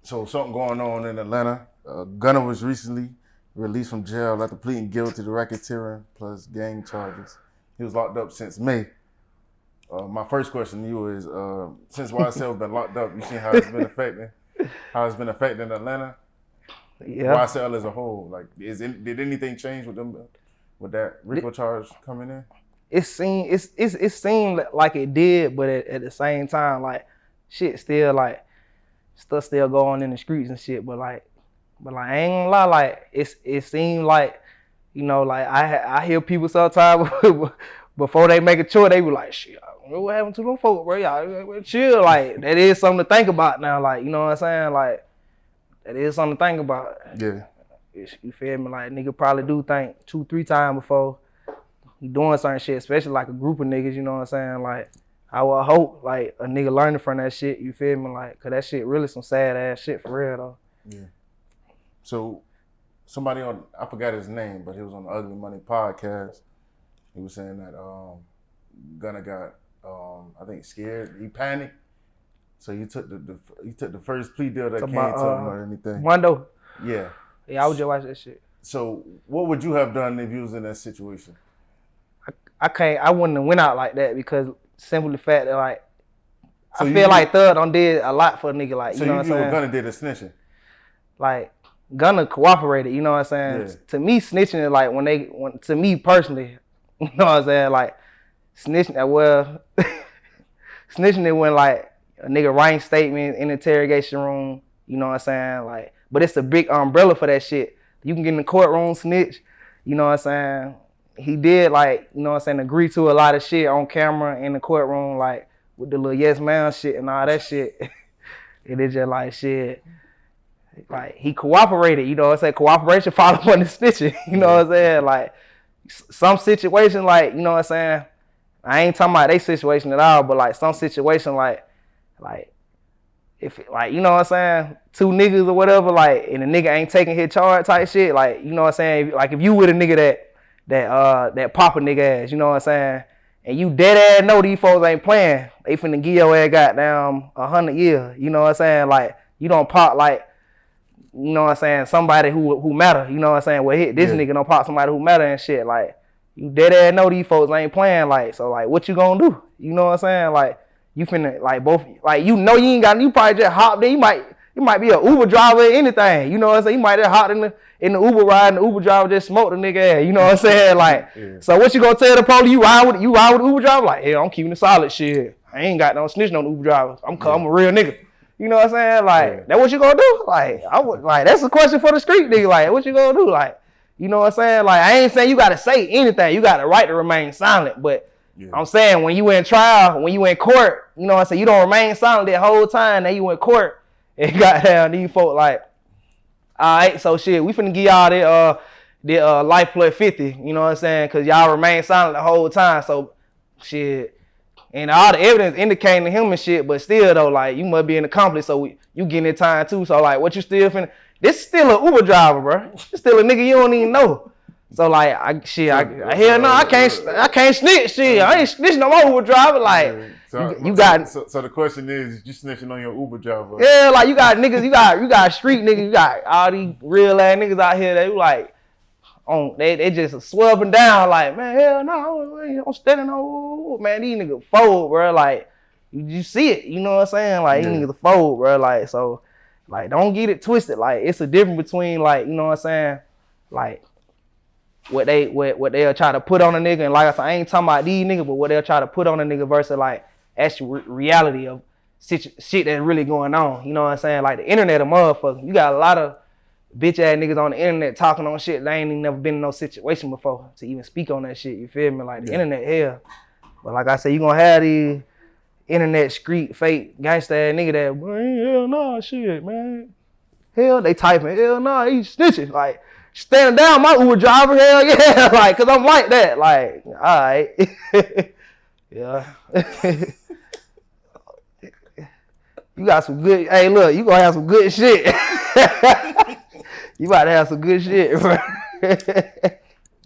So something going on in Atlanta. Gunna was recently released from jail after pleading guilty to racketeering plus gang charges. He was locked up since May. My first question to you is, since YSL been locked up, you seen how it's been affecting Atlanta? Yeah. YSL as a whole, like, did anything change with them with that RICO charge coming in? It seemed like it did, but at the same time, like shit still like stuff still going in the streets and shit. But I ain't gonna lie, like it seemed like, you know, like I hear people sometimes before they make a choice, they be like, shit, I don't know what happened to them folks, bro. Y'all chill. Like that is something to think about now. Like, you know what I'm saying? Like that is something to think about. Yeah. You feel me? Like nigga probably do think 2-3 times before he doing certain shit, especially like a group of niggas, you know what I'm saying? Like, I would hope like a nigga learning from that shit, you feel me? Like, cause that shit really some sad ass shit for real though. Yeah. So somebody I forgot his name, but he was on the Ugly Money podcast. He was saying that Gunna got I think scared, he panicked. So he took the first plea deal that came to him or anything. Mondo. Yeah. Yeah, I would just watch that shit. So what would you have done if you was in that situation? I wouldn't have went out like that because simply the fact that like so I feel like Thug done did a lot for a nigga, like, you know what I'm saying? So Gunna did a snitching? Like Gunna cooperated, you know what I'm saying? Yeah. To me, snitching is like to me personally, you know what I'm saying? Like snitching snitching is when like a nigga writing statements in the interrogation room, you know what I'm saying? Like, but it's a big umbrella for that shit. You can get in the courtroom snitch, you know what I'm saying? He did, like, you know what I'm saying, agree to a lot of shit on camera in the courtroom, like with the little yes man shit and all that shit. It is just like shit. Like he cooperated, you know what I'm saying? Cooperation follow up on the snitching, you know what I'm saying? Like some situation, like, you know what I'm saying? I ain't talking about they situation at all, but like some situation like if like, you know what I'm saying, 2 niggas or whatever, like, and the nigga ain't taking his charge type shit, like, you know what I'm saying? Like if you with a nigga that pop a nigga ass, you know what I'm saying? And you dead ass know these folks ain't playing. They finna give your ass goddamn 100 years, you know what I'm saying? Like you don't pop like, you know what I'm saying, somebody who matter, you know what I'm saying? Well, this nigga don't pop somebody who matter and shit. Like you dead ass know these folks ain't playing, like, so like what you gonna do? You know what I'm saying? Like you finna like both, like, you know, you probably just hopped in, you might be an Uber driver or anything, you know what I'm saying? You might just hopped in the Uber ride and the Uber driver just smoked the nigga ass, you know what I'm saying? Like, So what you gonna tell the police? You ride with the Uber driver? Like, yeah, I'm keeping it solid shit. I ain't got no snitching on the Uber drivers. I'm a real nigga. You know what I'm saying? Like, that what you gonna do? Like, that's a question for the street nigga. Like, what you gonna do? Like, you know what I'm saying? Like, I ain't saying you gotta say anything. You got the right to remain silent, but I'm saying when you in trial, when you in court, you know what I'm saying, you don't remain silent that whole time. Now you in court and goddamn these folk like, all right, so shit, we finna give y'all the life plus 50, you know what I'm saying? Cause y'all remain silent the whole time. So shit, and all the evidence indicating to him and shit, but still though, like, you must be an accomplice, so you getting it time too. So like, what you still finna? This is still an Uber driver, bro. This still a nigga you don't even know. So like, I can't snitch. Shit, I ain't snitching no more Uber driver. Like, you got. So the question is, you snitching on your Uber driver? Yeah, like you got niggas, you got street niggas, you got all these real ass niggas out here that like, they just swerving down like, man, hell no, I'm standing on, man, these niggas fold, bro. Like, you see it, you know what I'm saying? Like, these niggas fold, bro. Like, so, like, don't get it twisted. Like, it's a difference between, like, you know what I'm saying? Like, what they'll try to put on a nigga, and like I said, I ain't talking about these niggas, but what they'll try to put on a nigga versus like actual reality of shit that's really going on. You know what I'm saying? Like the internet a motherfucker. You got a lot of bitch ass niggas on the internet talking on shit they ain't even never been in no situation before to even speak on that shit. You feel me? Like the internet hell. But like I said, you gonna have these internet street fake gangsta ass nigga that, hell nah, shit, man. Hell, they typing, hell nah, he snitching. Like, standing down my Uber driver, hell yeah, like, cause I'm like that, like, all right, yeah. You got some good, hey look, you gonna have some good shit. You about to have some good shit, bro.